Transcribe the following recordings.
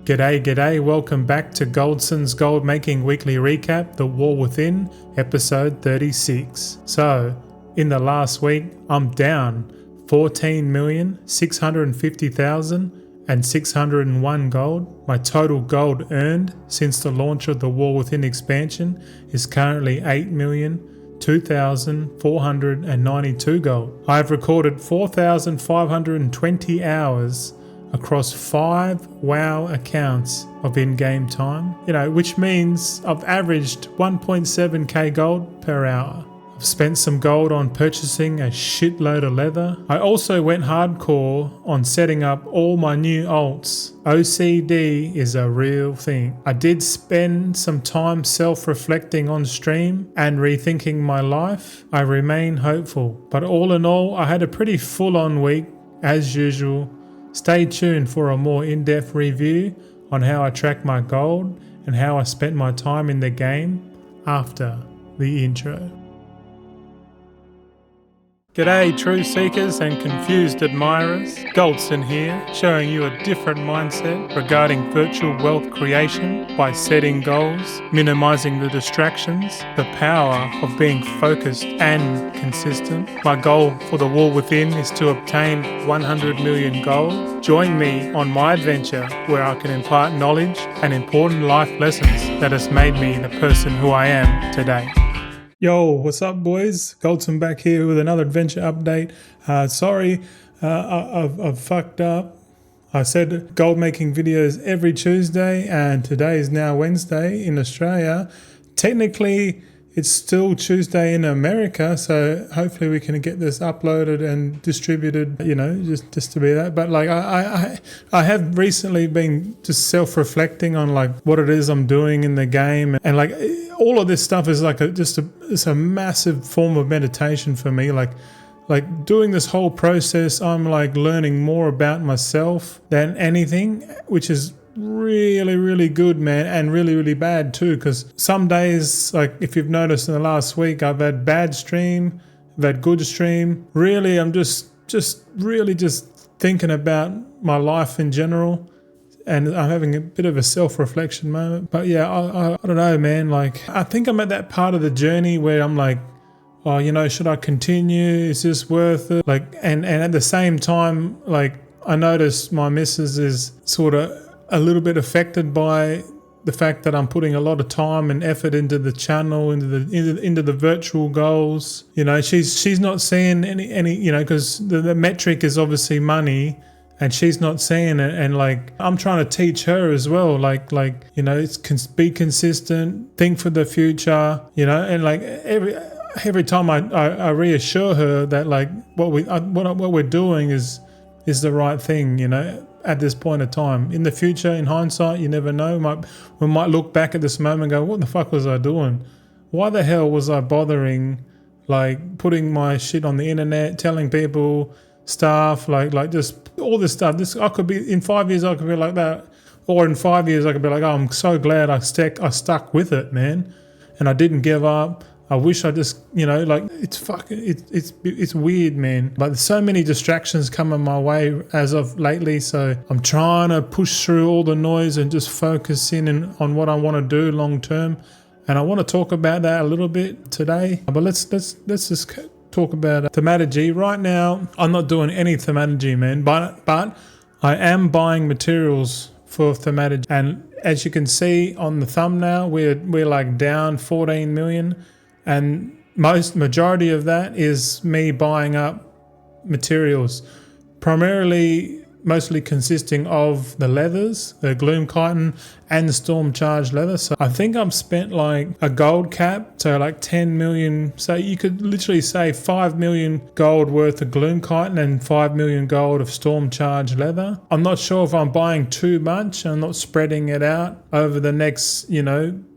G'day, welcome back to Goldson's Gold Making Weekly Recap, The War Within, episode 36. So, in the last week, I'm down 14,650,601 gold. My total gold earned since the launch of the War Within expansion is currently 8,002,492 gold. I have recorded 4,520 hours across 5 WoW accounts of in-game time, which means I've averaged 1.7k gold per hour. I've spent some gold on purchasing a shitload of leather. I also went hardcore on setting up all my new alts. OCD is a real thing. I did spend some time self-reflecting on stream and rethinking my life. I remain hopeful, but all in all, I had a pretty full-on week as usual. Stay tuned for a more in-depth review on how I track my gold and how I spent my time in the game after the intro. G'day true seekers and confused admirers, Goldson here, showing you a different mindset regarding virtual wealth creation by setting goals, minimizing the distractions, the power of being focused and consistent. My goal for the War Within is to obtain 100 million gold. Join me on my adventure where I can impart knowledge and important life lessons that has made me the person who I am today. Yo, what's up, boys? Goldson back here with another adventure update. Sorry, I've fucked up. I said gold making videos every Tuesday, and today is now Wednesday in Australia. Technically, it's still Tuesday in America, so hopefully we can get this uploaded and distributed, just to be that. But like I have recently been just self-reflecting on like what it is I'm doing in the game, and like all of this stuff is like it's a massive form of meditation for me. Like doing this whole process, I'm like learning more about myself than anything, which is really, really good, man, and really, really bad too, because some days, like if you've noticed in the last week, I've had bad stream, I've had good stream. Really, I'm just thinking about my life in general, and I'm having a bit of a self-reflection moment. But yeah, I don't know, man, like I think I'm at that part of the journey where I'm like, oh, should I continue? Is this worth it? Like, and at the same time, like I noticed my missus is sort of a little bit affected by the fact that I'm putting a lot of time and effort into the channel, into the virtual goals. She's not seeing any because the metric is obviously money, and she's not seeing it. And like I'm trying to teach her as well, it's be consistent, think for the future, and like every time I reassure her that like what we're doing is the right thing, at this point of time. In the future, in hindsight, you never know. We might look back at this moment and go, what the fuck was I doing? Why the hell was I bothering like putting my shit on the internet, telling people stuff, like just all this stuff? I could be, in 5 years I could be like that, or in 5 years I could be like, oh, I'm so glad I stuck with it, man, and I didn't give up. I wish I just, it's weird, man. But there's so many distractions coming my way as of lately. So I'm trying to push through all the noise and just focus in on what I want to do long term. And I want to talk about that a little bit today. But let's just talk about thematurgy. Right now, I'm not doing any thematurgy, man. But I am buying materials for thematurgy. And as you can see on the thumbnail, we're like down 14 million. And majority of that is me buying up materials, mostly consisting of the leathers, the Gloom Chitin and the Storm Charged leather. So I think I've spent like a gold cap, so like 10 million. So you could literally say 5 million gold worth of Gloom Chitin and 5 million gold of Storm Charged leather. I'm not sure if I'm buying too much. I'm not spreading it out over the next,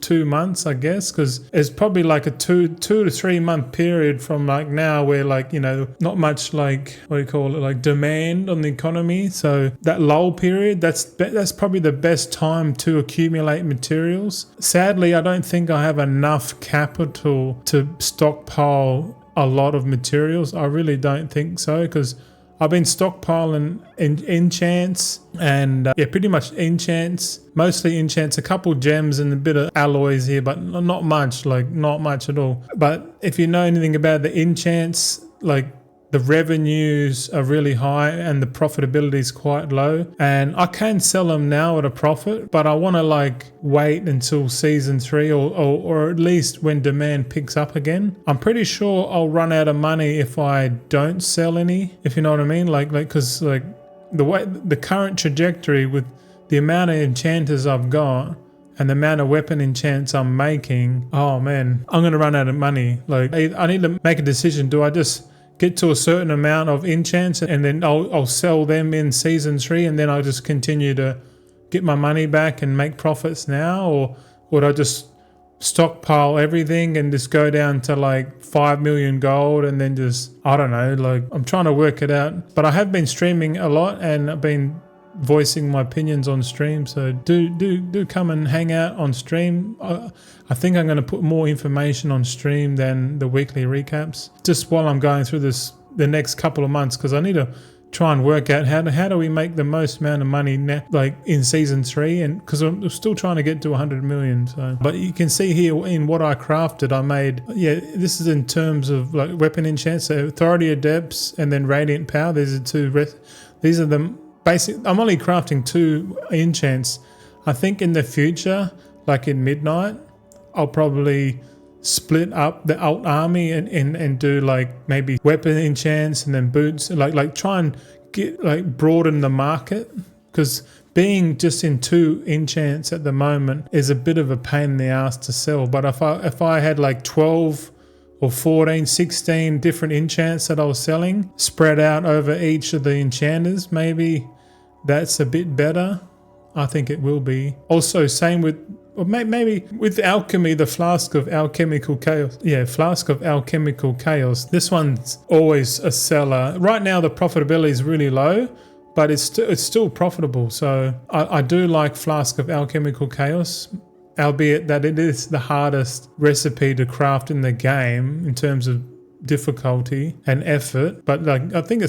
2 months, I guess, because it's probably like a two to 3 month period from like now where like, not much like, like demand on the economy. So that lull period, that's probably the best time to accumulate materials. Sadly, I don't think I have enough capital to stockpile a lot of materials. I really don't think so, because I've been stockpiling enchants and yeah, pretty much enchants, mostly enchants, a couple gems and a bit of alloys here, but not much, like not much at all. But if you know anything about the enchants, like the revenues are really high and the profitability is quite low, and I can sell them now at a profit, but I want to like wait until season 3 or at least when demand picks up again. I'm pretty sure I'll run out of money if I don't sell any, if you know what I mean, like because like the current trajectory with the amount of enchanters I've got and the amount of weapon enchants I'm making, oh man, I'm gonna run out of money. Like I need to make a decision. Do I just get to a certain amount of enchants and then I'll sell them in season 3 and then I'll just continue to get my money back and make profits now, or would I just stockpile everything and just go down to like 5 million gold and then just, I don't know, like I'm trying to work it out. But I have been streaming a lot and I've been voicing my opinions on stream, so do come and hang out on stream. I think I'm going to put more information on stream than the weekly recaps, just while I'm going through the next couple of months, because I need to try and work out how do we make the most amount of money now, like in season 3, and because I'm still trying to get to 100 million. So, but you can see here in what I crafted, I made, yeah, this is in terms of like weapon enchants, so Authority Adepts and then Radiant Power. These are the basic. I'm only crafting 2 enchants. I think in the future, like in Midnight, I'll probably split up the alt army and do like maybe weapon enchants and then boots, like try and get like broaden the market, because being just in 2 enchants at the moment is a bit of a pain in the ass to sell. But if I had like 12 or 14, 16 different enchants that I was selling spread out over each of the enchanters, maybe that's a bit better. I think it will be. Also, same with, or maybe with alchemy, the Flask of Alchemical Chaos. Yeah, Flask of Alchemical Chaos. This one's always a seller. Right now, the profitability is really low, but it's still profitable. So I do like Flask of Alchemical Chaos, albeit that it is the hardest recipe to craft in the game in terms of difficulty and effort. But like, I think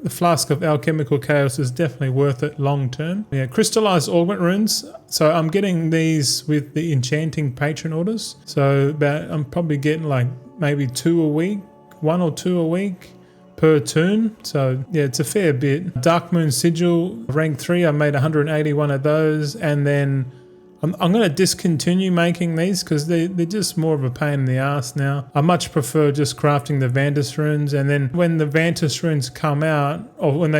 the Flask of Alchemical Chaos is definitely worth it long term. Yeah, crystallized augment runes. So I'm getting these with the enchanting patron orders. So I'm probably getting like maybe 2 a week, 1 or 2 a week per tune. So yeah, it's a fair bit. Dark Moon Sigil, rank 3, I made 181 of those, and then I'm going to discontinue making these because they're just more of a pain in the ass now. I much prefer just crafting the Vantis runes, and then when the Vantis runes come out, or when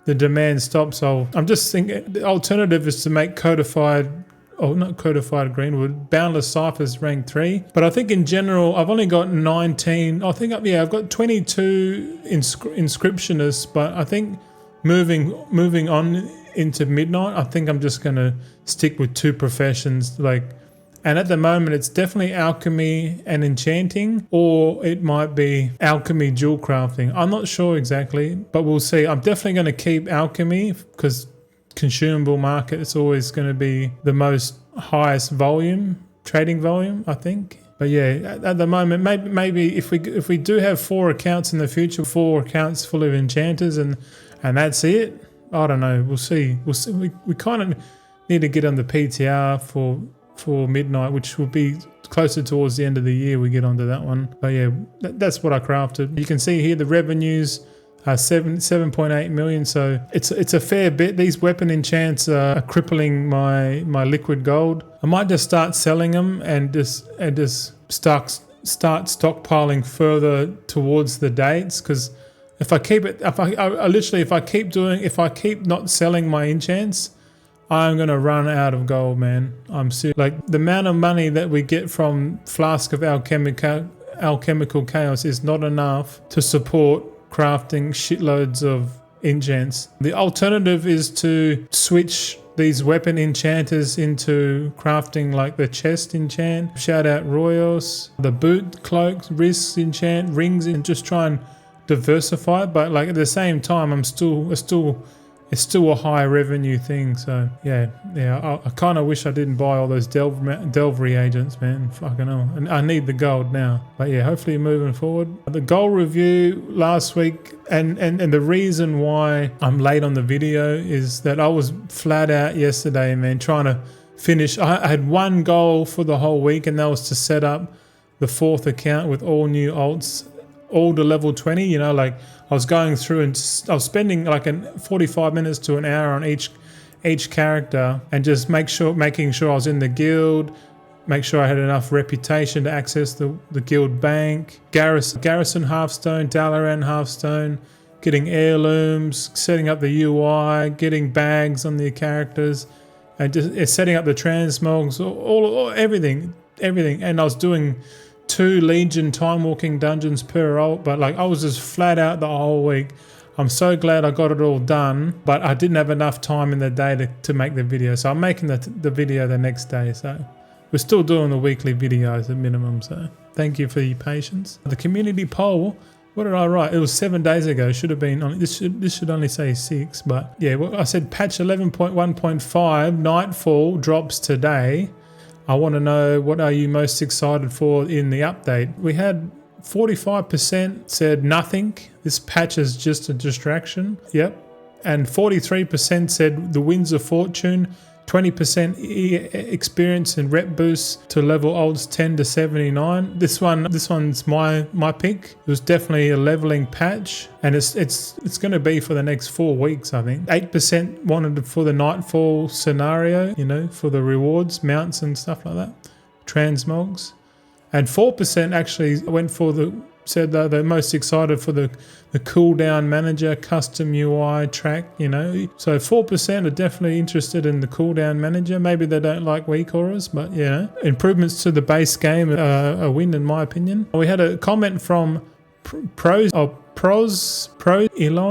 the demand stops, I'm just thinking the alternative is to make not codified greenwood, boundless ciphers rank 3. But I think in general I've only got 19. I think I've got 22 inscriptionists, but I think moving on into Midnight, I think I'm just going to stick with 2 professions, and at the moment it's definitely alchemy and enchanting, or it might be alchemy dual crafting. I'm not sure exactly, but we'll see. I'm definitely going to keep alchemy because consumable market is always going to be the most highest trading volume, I think. But yeah, at the moment, maybe if we do have 4 accounts in the future, 4 accounts full of enchanters, and that's it. I don't know. We'll see. We kind of need to get on the PTR for Midnight, which will be closer towards the end of the year. We get onto that one. But yeah, that's what I crafted. You can see here the revenues are 7.8 million. So it's a fair bit. These weapon enchants are crippling my liquid gold. I might just start selling them and just start stockpiling further towards the dates, because if I keep not selling my enchants, I'm going to run out of gold, man. I'm serious. Like, the amount of money that we get from Flask of Alchemical Chaos is not enough to support crafting shitloads of enchants. The alternative is to switch these weapon enchanters into crafting like the chest enchant, shout out Royos, the boot, cloaks, wrists enchant, rings, and just try and diversify. But like at the same time, I'm still it's still a high revenue thing. So yeah, I kind of wish I didn't buy all those delve reagents, man. Fucking hell. And I need the gold now. But yeah, hopefully moving forward. The gold review last week, and the reason why I'm late on the video is that I was flat out yesterday, man, trying to finish. I had one goal for the whole week, and that was to set up the 4th account with all new alts, all to level 20. You know, like I was going through and I was spending like 45 minutes to an hour on each character, and just making sure I was in the guild, make sure I had enough reputation to access the guild bank, garrison halfstone, Dalaran halfstone, getting heirlooms, setting up the UI, getting bags on the characters, and just setting up the transmogs, all everything. And I was doing 2 Legion time walking dungeons per ult, but like I was just flat out the whole week. I'm so glad I got it all done, but I didn't have enough time in the day to make the video. So I'm making the video the next day. So we're still doing the weekly videos at minimum. So thank you for your patience. The community poll, what did I write? It was 7 days ago. Should have been on. This should only say 6, but yeah, well, I said patch 11.1.5 Nightfall drops today. I want to know, what are you most excited for in the update? We had 45% said nothing. This patch is just a distraction. Yep. And 43% said the Winds of Fortune. 20% experience and rep boost to level olds 10 to 79. This one's my pick. It was definitely a leveling patch, and it's going to be for the next 4 weeks, I think. 8% wanted it for the Nightfall scenario, you know, for the rewards, mounts and stuff like that, transmogs, and 4% actually went for said that they're most excited for the cooldown manager, custom UI track, you know. So 4% are definitely interested in the cooldown manager. Maybe they don't like weak auras, but yeah. Improvements to the base game are a win in my opinion. We had a comment from Pro Elon.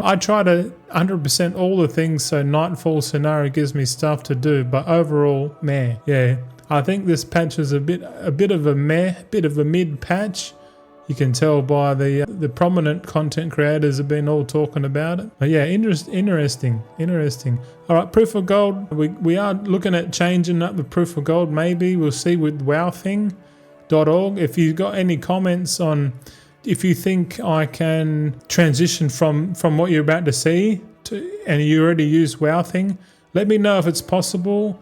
I try to 100% all the things, so Nightfall scenario gives me stuff to do, but overall, meh. Yeah, I think this patch is a bit of a mid patch. You can tell by the prominent content creators have been all talking about it. But yeah, interesting. All right, proof of gold. We are looking at changing up the proof of gold. Maybe we'll see with wowthing.org. If you've got any comments on if you think I can transition from what you're about to see and you already use Wowthing, let me know if it's possible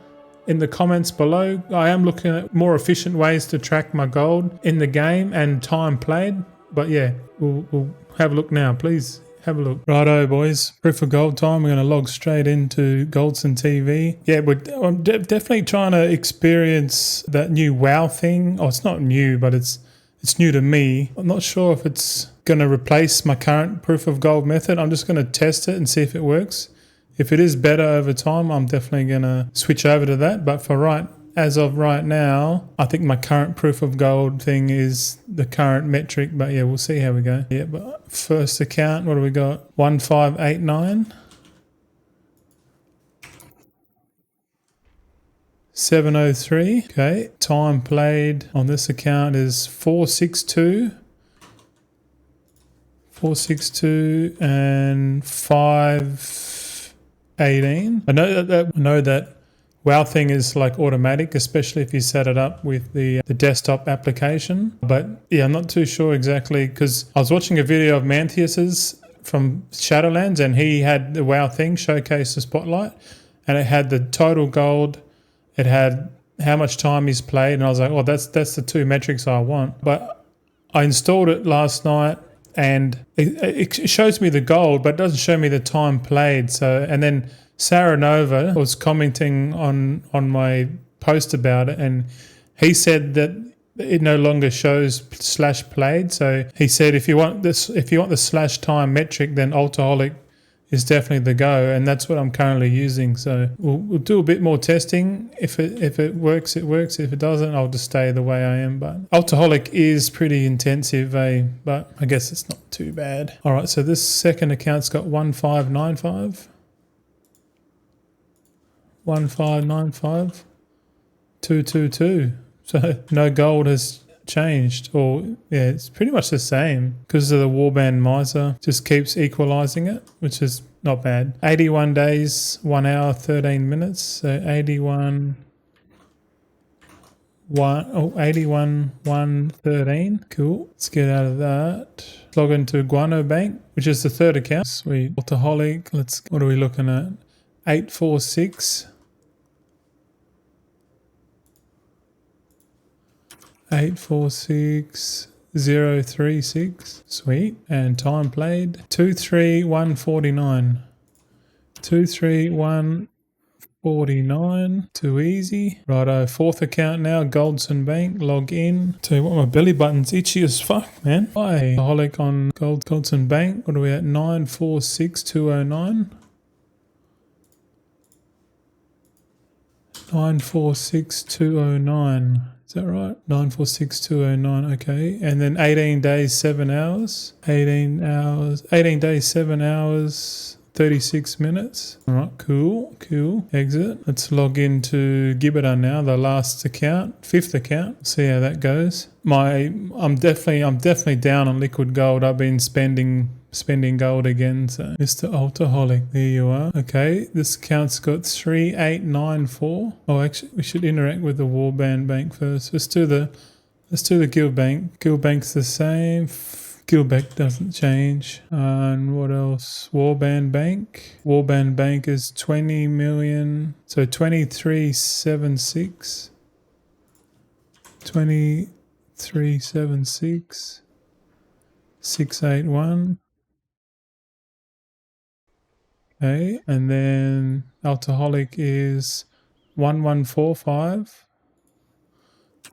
in the comments below. I am looking at more efficient ways to track my gold in the game and time played. But yeah, we'll have a look now. Please have a look. Righto, boys. Proof of gold time. We're going to log straight into Goldson TV. Yeah, I'm definitely trying to experience that new WoW thing. Oh, it's not new, but it's new to me. I'm not sure if it's going to replace my current proof of gold method. I'm just going to test it and see if it works. If it is better over time, I'm definitely going to switch over to that. But as of right now, I think my current proof of gold thing is the current metric. But yeah, we'll see how we go. Yeah, but first account, what do we got? 1589. 703. Okay, time played on this account is 462. 462 and 518. I know that Wowthing is like automatic, especially if you set it up with the desktop application. But yeah, I'm not too sure exactly, because I was watching a video of Mantheus's from Shadowlands, and he had the Wowthing showcase the spotlight, and it had the total gold. It had how much time he's played, and I was like, oh, that's the two metrics I want. But I installed it last night, and it shows me the gold, but it doesn't show me the time played. So, and then Sarah Nova was commenting on my post about it, and he said that it no longer shows /played. So he said if you want the /time metric, then Altaholic is definitely the go, and that's what I'm currently using. So we'll do a bit more testing. If it works, it works. If it doesn't, I'll just stay the way I am. But Altaholic is pretty intensive, but I guess it's not too bad. All right, so this second account's got 1595. 1595. 222. So no gold has changed, or yeah, it's pretty much the same because of the warband miser. Just keeps equalizing it, which is not bad. 81 days, 1 hour, 13 minutes. So 81, 113. Cool. Let's get out of that. Log into Guano Bank, which is the third account. Sweet. Alcoholic. What are we looking at? 846. 846036. Sweet. And time played 23149. 23149. Too easy. Righto, fourth account now, Goldson Bank. Log in. Tell you what, my belly button's itchy as fuck, man. Hi. Alcoholic on Goldson Bank. What are we at? 946209. 946209. Is that right? 946209. Okay. And then 18 days, 7 hours. 18 days, 7 hours, 36 minutes. All right. Cool. Exit. Let's log into Gibbeta now, the last account, fifth account. See how that goes. I'm definitely down on liquid gold. I've been spending gold again. So Mr. Alcoholic, there you are. Okay, this account's got 3894. Oh, actually, we should interact with the Warband Bank first. Let's do the Guild Bank. Guild Bank's the same. Guild Bank doesn't change. And what else? Warband Bank. Warband Bank is 20 million. So 2376. 2376. 681. Okay, and then Alcoholic is 1145.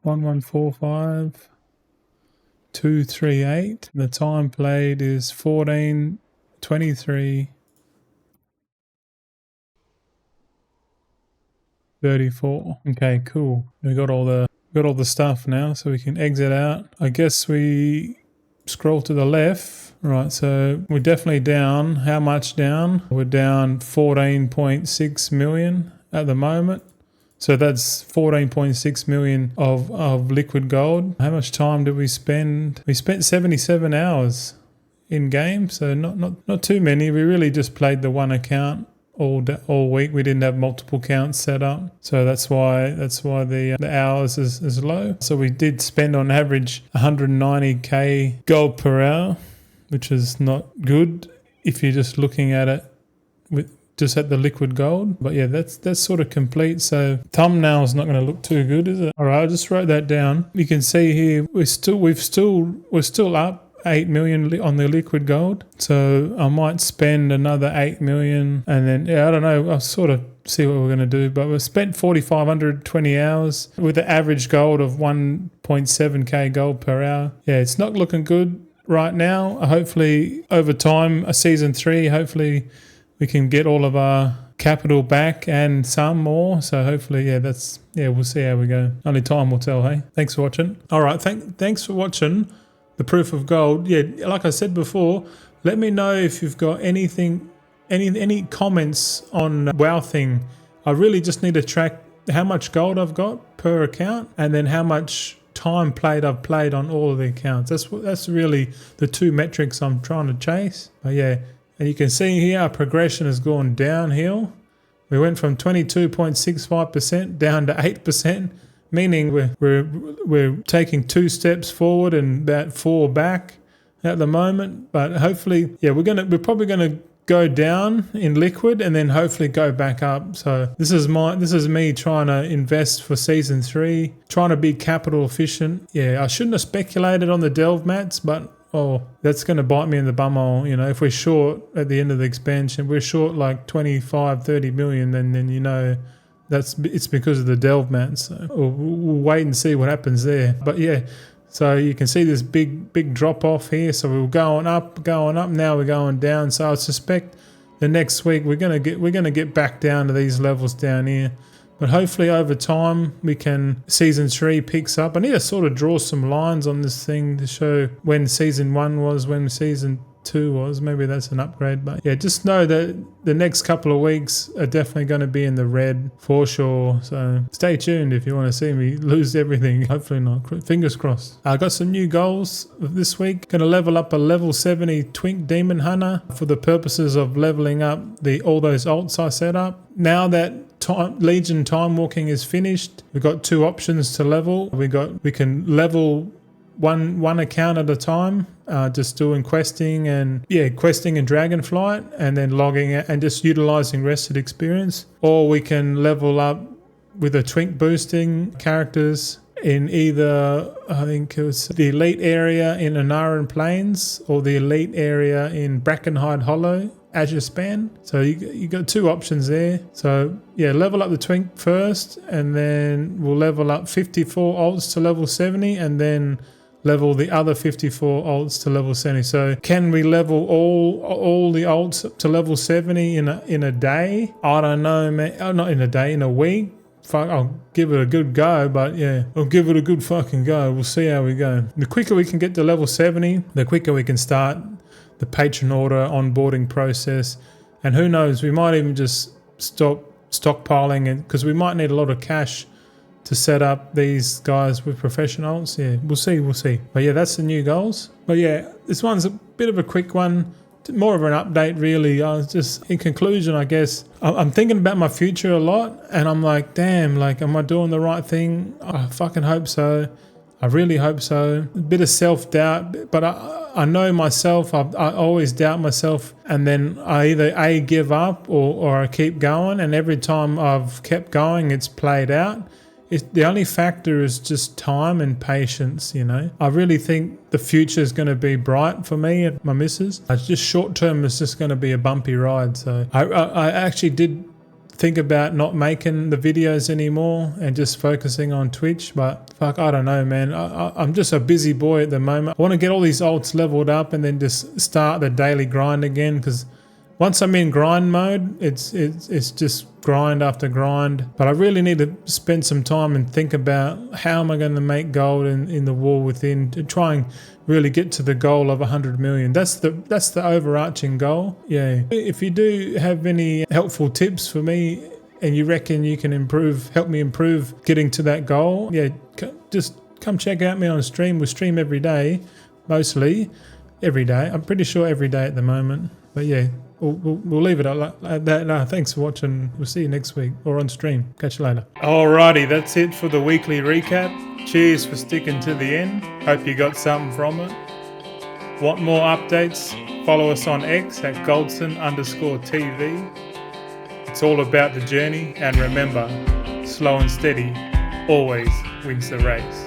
1145. 238. The time played is 14:23. 34. Okay, cool. We got all the stuff now, so we can exit out. I guess we scroll to the left. Right, so we're definitely down. How much down? We're down 14.6 million at the moment. So that's 14.6 million of liquid gold. How much time did we spend? We spent 77 hours in game, so not too many. We really just played the one account all week. We didn't have multiple counts set up, so that's why the hours is low. So we did spend on average 190k gold per hour, which is not good if you're just looking at it with just at the liquid gold. But yeah, that's sort of complete. So thumbnail is not going to look too good, is it? All right, I just wrote that down. You can see here we're still up 8 million on the liquid gold. So I might spend another 8 million, and then I don't know. I'll sort of see what we're going to do. But we've spent 4,520 hours with an average gold of 1.7k gold per hour. Yeah, it's not looking good right now. Hopefully over time, season 3, hopefully we can get all of our capital back and some more. So hopefully, we'll see how we go. Only time will tell, hey? Thanks for watching. All right, thanks for watching the Proof of Gold. Yeah, like I said before, let me know if you've got any comments on WoW thing. I really just need to track how much gold I've got per account, and then how much time played I've played on all of the accounts. That's really the two metrics I'm trying to chase. But yeah, and you can see here our progression has gone downhill. We went from 22.65% down to 8%, meaning we're taking 2 steps forward and about 4 back at the moment. But hopefully, yeah, we're probably gonna go down in liquid and then hopefully go back up. So this is me trying to invest for season 3, trying to be capital efficient. Yeah, I shouldn't have speculated on the delve mats, but that's going to bite me in the bumhole. You know, if we're short at the end of the expansion, we're short like 25-30 million, then you know it's because of the delve mats. So we'll wait and see what happens there. But yeah, so you can see this big drop off here. So we were going up. Now we're going down. So I suspect the next week we're gonna get back down to these levels down here. But hopefully over time season 3 picks up. I need to sort of draw some lines on this thing to show when season 1 was, when season 2 was. Maybe that's an upgrade. But yeah, just know that the next couple of weeks are definitely going to be in the red for sure. So stay tuned if you want to see me lose everything. Hopefully not. Fingers crossed. I got some new goals this week. Going to level up a level 70 Twink Demon Hunter for the purposes of leveling up all those alts I set up. Now that Legion Time Walking is finished, we've got 2 options to level. We can level one account at a time, just doing questing and Dragonflight, and then logging out and just utilizing rested experience. Or we can level up with a twink boosting characters in either, I think it was the elite area in Anaran Plains or the elite area in Brackenhide Hollow, Azure Span. So you got 2 options there. So yeah, level up the twink first, and then we'll level up 54 alts to level 70, and then level the other 54 alts to level 70. So can we level all the alts to level 70 in a day? I don't know, man. Oh, not in a day, in a week. Fuck, I'll give it a good go, but yeah, I'll give it a good fucking go. We'll see how we go. The quicker we can get to level 70, the quicker we can start the patron order onboarding process. And who knows, we might even just stop stockpiling it, because we might need a lot of cash to set up these guys with professionals. Yeah, we'll see. But yeah, that's the new goals. But yeah, this one's a bit of a quick one. More of an update, really. I was just, in conclusion, I guess, I'm thinking about my future a lot, and I'm like, damn, like, am I doing the right thing? I fucking hope so. I really hope so. A bit of self-doubt, but I know myself. I always doubt myself, and then I either give up or I keep going, and every time I've kept going, it's played out. The only factor is just time and patience, you know. I really think the future is going to be bright for me and my missus. It's just short term, it's just going to be a bumpy ride. So I actually did think about not making the videos anymore and just focusing on Twitch, but fuck, I don't know, man. I'm just a busy boy at the moment. I want to get all these alts leveled up and then just start the daily grind again, because once I'm in grind mode, it's just grind after grind. But I really need to spend some time and think about how am I going to make gold in the War Within to try and really get to the goal of 100 million. That's the overarching goal. Yeah. If you do have any helpful tips for me and you reckon you can help me improve getting to that goal, yeah, just come check out me on stream. We stream every day, mostly every day. I'm pretty sure every day at the moment. But yeah, we'll leave it like that. No, thanks for watching. We'll see you next week or on stream. Catch you later. Alrighty, that's it for the weekly recap. Cheers for sticking to the end. Hope you got something from it. Want more updates? Follow us on X at Goldson_TV. It's all about the journey, and remember, slow and steady always wins the race.